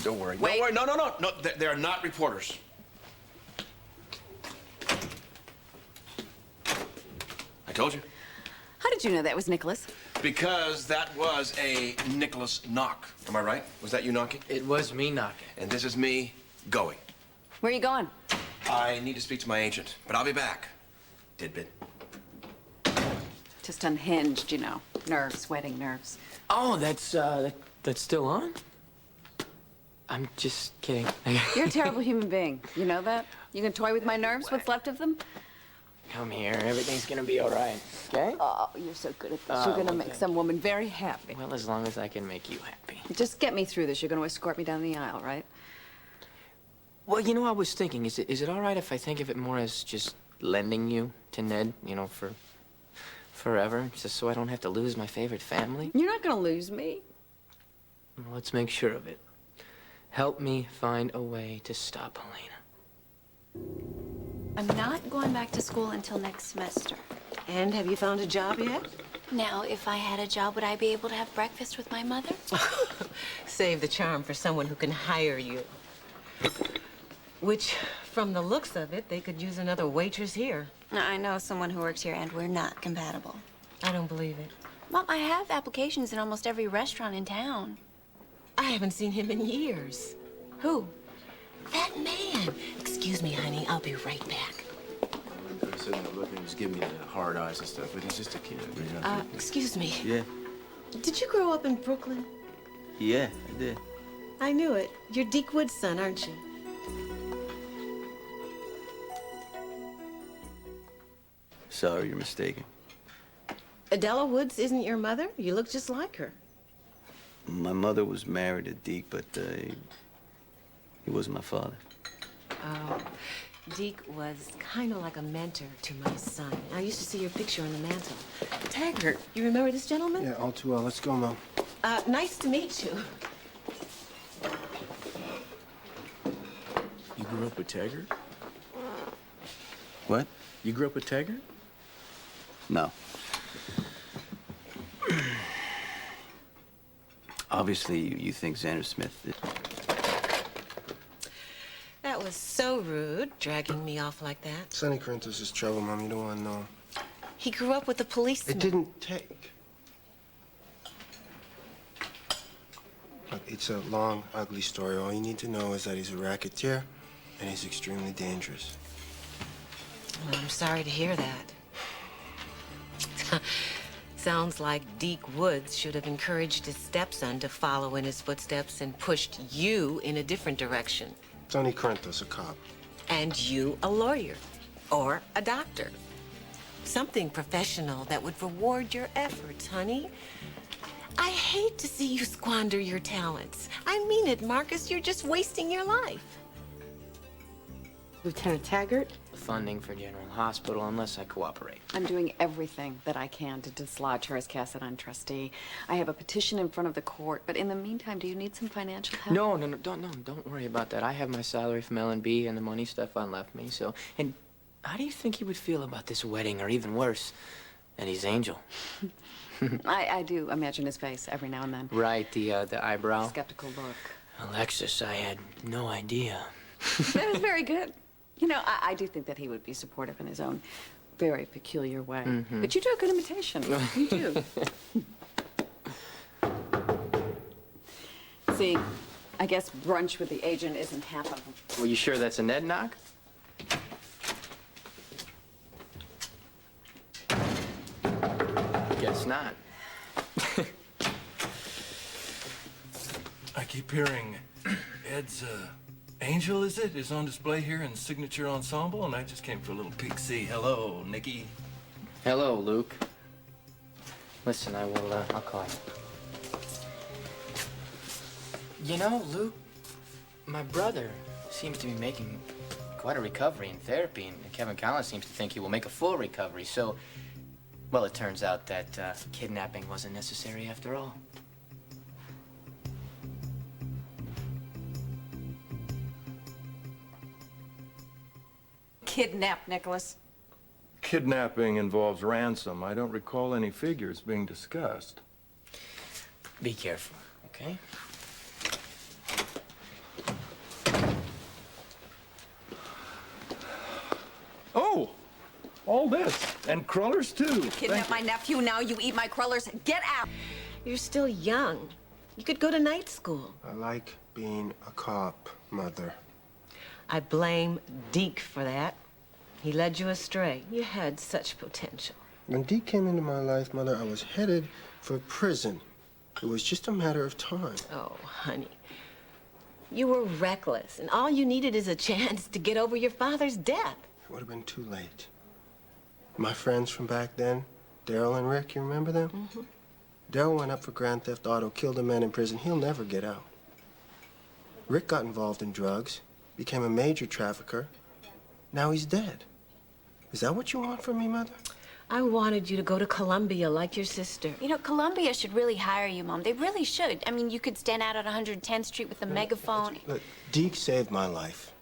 Don't worry. Wait. Don't worry. No, no, no. No, they are not reporters. I told you. How did you know that was Nikolas? Because that was a Nikolas knock. Am I right? Was that you knocking? It was me knocking. And this is me going. Where are you going? I need to speak to my agent, but I'll be back. Tidbit. Just unhinged, you know. Nerves, wedding nerves. Oh, that's still on? I'm just kidding. You're a terrible human being. You know that? You can toy with my nerves, what's left of them? Come here. Everything's gonna be all right, okay? Oh, you're so good at this. You're gonna make some woman very happy. Well, as long as I can make you happy. Just get me through this. You're gonna escort me down the aisle, right? Well, you know, I was thinking, is it all right if I think of it more as just lending you to Ned, you know, for forever, just so I don't have to lose my favorite family? You're not gonna lose me. Well, let's make sure of it. Help me find a way to stop Helena. I'm not going back to school until next semester. And have you found a job yet? Now, if I had a job, would I be able to have breakfast with my mother? Save the charm for someone who can hire you. Which, from the looks of it, they could use another waitress here. I know someone who works here, and we're not compatible. I don't believe it. Mom, I have applications in almost every restaurant in town. I haven't seen him in years. Who? That man. Excuse me, honey. I'll be right back. Sitting there looking, just giving me the hard eyes and stuff, but he's just a kid, you know? Excuse me. Yeah. Did you grow up in Brooklyn? Yeah, I did. I knew it. You're Deke Wood's son, aren't you? Sorry, you're mistaken. Adela Woods isn't your mother? You look just like her. My mother was married to Deke, but he wasn't my father. Oh, Deke was kind of like a mentor to my son. I used to see your picture on the mantle. Taggart, you remember this gentleman? Yeah, all too well. Let's go, Mom. Nice to meet you. You grew up with Taggart? What? You grew up with Taggart? No. Obviously, you think Xander Smith did. That was so rude, dragging me off like that. Sonny Corinthos is trouble, Mom. You don't want to know. He grew up with a policeman. It didn't take. Look, it's a long, ugly story. All you need to know is that he's a racketeer, and he's extremely dangerous. Well, I'm sorry to hear that. Sounds like Deke Woods should have encouraged his stepson to follow in his footsteps and pushed you in a different direction. Sonny Corinthos, a cop. And you a lawyer or a doctor. Something professional that would reward your efforts, honey. I hate to see you squander your talents. I mean it, Marcus. You're just wasting your life. Lieutenant Taggart? Funding for General Hospital unless I cooperate. I'm doing everything that I can to dislodge her as Cassadine trustee. I have a petition in front of the court, but in the meantime, do you need some financial help? No, don't worry about that. I have my salary from L&B and the money Stefan left me, so... And how do you think he would feel about this wedding, or even worse, Eddie's angel? I do imagine his face every now and then. Right, the eyebrow. Skeptical look. Alexis, I had no idea. That was very good. You know, I do think that he would be supportive in his own very peculiar way. Mm-hmm. But you do a good imitation. You do. See, I guess brunch with the agent isn't happening. Well, you sure that's a Ned knock? Guess not. I keep hearing Ed's angel, is on display here in Signature Ensemble, and I just came for a little peek. See, hello, Nikki. Hello, Luke. Listen, I'll call you. You know, Luke, my brother seems to be making quite a recovery in therapy, and Kevin Collins seems to think he will make a full recovery, so, well, it turns out that kidnapping wasn't necessary after all. Kidnap Nikolas. Kidnapping involves ransom. I don't recall any figures being discussed. Be careful, okay? All this. And crullers, too. Kidnap my nephew, now you eat my crullers. Get out! You're still young. You could go to night school. I like being a cop, Mother. I blame Deke for that. He led you astray. You had such potential. When Deke came into my life, Mother, I was headed for prison. It was just a matter of time. Oh, honey. You were reckless, and all you needed is a chance to get over your father's death. It would have been too late. My friends from back then, Daryl and Rick, you remember them? Mm-hmm. Daryl went up for grand theft auto, killed a man in prison. He'll never get out. Rick got involved in drugs, became a major trafficker. Now he's dead. Is that what you want from me, Mother? I wanted you to go to Columbia like your sister. You know, Columbia should really hire you, Mom. They really should. I mean, you could stand out at 110th Street with a megaphone. Look, Deke saved my life.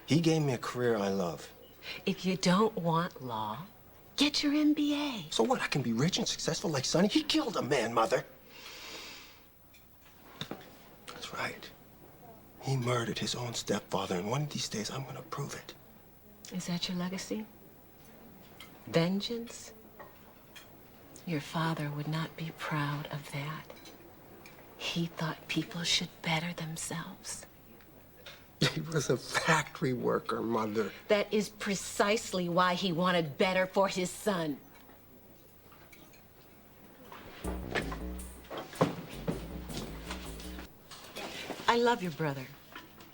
He gave me a career I love. If you don't want law, get your MBA. So what, I can be rich and successful like Sonny? He killed a man, Mother. That's right. He murdered his own stepfather, and one of these days I'm gonna prove it. Is that your legacy? Vengeance? Your father would not be proud of that. He thought people should better themselves. He was a factory worker, Mother. That is precisely why he wanted better for his son. I love your brother.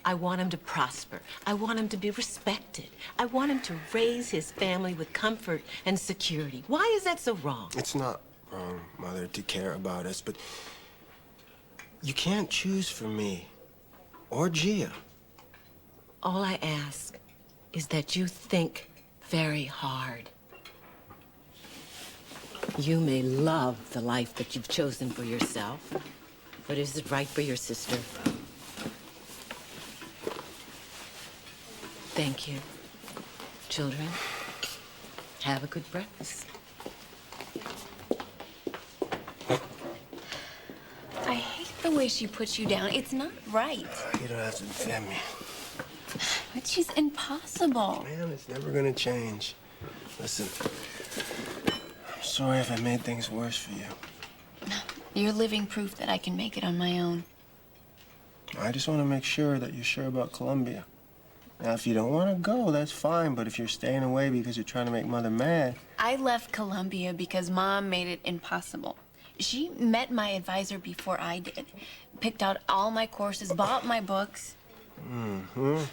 I want him to prosper. I want him to be respected. I want him to raise his family with comfort and security. Why is that so wrong? It's not wrong, Mother, to care about us, but you can't choose for me or Gia. All I ask is that you think very hard. You may love the life that you've chosen for yourself, but is it right for your sister? Thank you. Children, have a good breakfast. I hate the way she puts you down. It's not right. You don't have to defend me. But she's impossible. Man, it's never gonna change. Listen, I'm sorry if I made things worse for you. You're living proof that I can make it on my own. I just want to make sure that you're sure about Columbia. Now, if you don't want to go, that's fine, but if you're staying away because you're trying to make Mother mad... I left Columbia because Mom made it impossible. She met my advisor before I did, picked out all my courses, bought my books. Mm-hmm.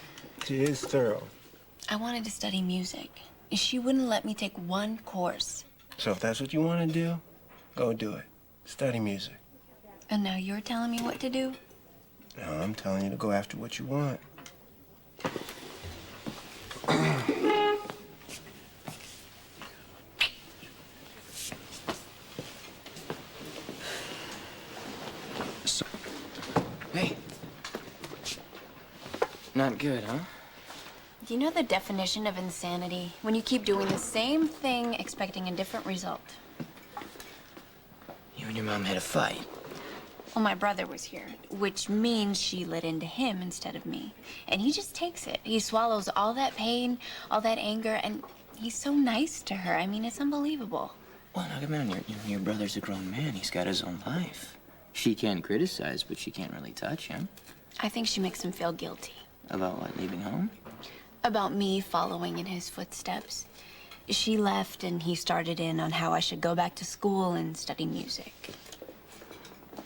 She is thorough. I wanted to study music. She wouldn't let me take one course. So if that's what you want to do, go do it. Study music. And now you're telling me what to do? No, I'm telling you to go after what you want. Hey. Not good, huh? Do you know the definition of insanity? When you keep doing the same thing, expecting a different result. You and your mom had a fight. Well, my brother was here, which means she lit into him instead of me. And he just takes it. He swallows all that pain, all that anger, and he's so nice to her. I mean, it's unbelievable. Well, now, come on, your brother's a grown man. He's got his own life. She can criticize, but she can't really touch him. I think she makes him feel guilty. About what, leaving home? About me following in his footsteps. She left and he started in on how I should go back to school and study music.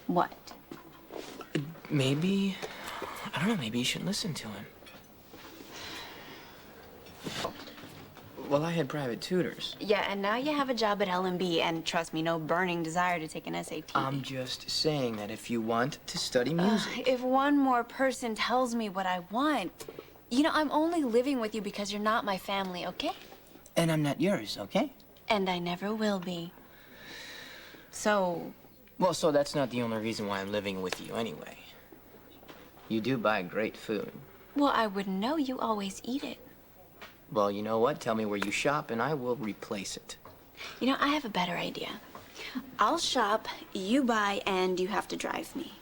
What? Maybe, I don't know, maybe you should listen to him. Well, I had private tutors. Yeah, and now you have a job at L&B, and trust me, no burning desire to take an SAT. I'm just saying that if you want to study music... If one more person tells me what I want, you know, I'm only living with you because you're not my family, okay? And I'm not yours, okay? And I never will be. So... Well, so that's not the only reason why I'm living with you anyway. You do buy great food. Well, I wouldn't know. You always eat it. Well, you know what? Tell me where you shop and I will replace it. You know, I have a better idea. I'll shop, you buy, and you have to drive me.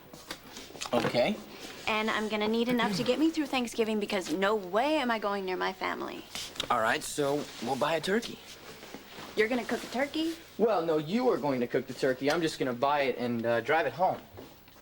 Okay. And I'm gonna need enough to get me through Thanksgiving because no way am I going near my family. All right, so we'll buy a turkey. You're gonna cook a turkey? Well, no, you are going to cook the turkey. I'm just going to buy it and drive it home.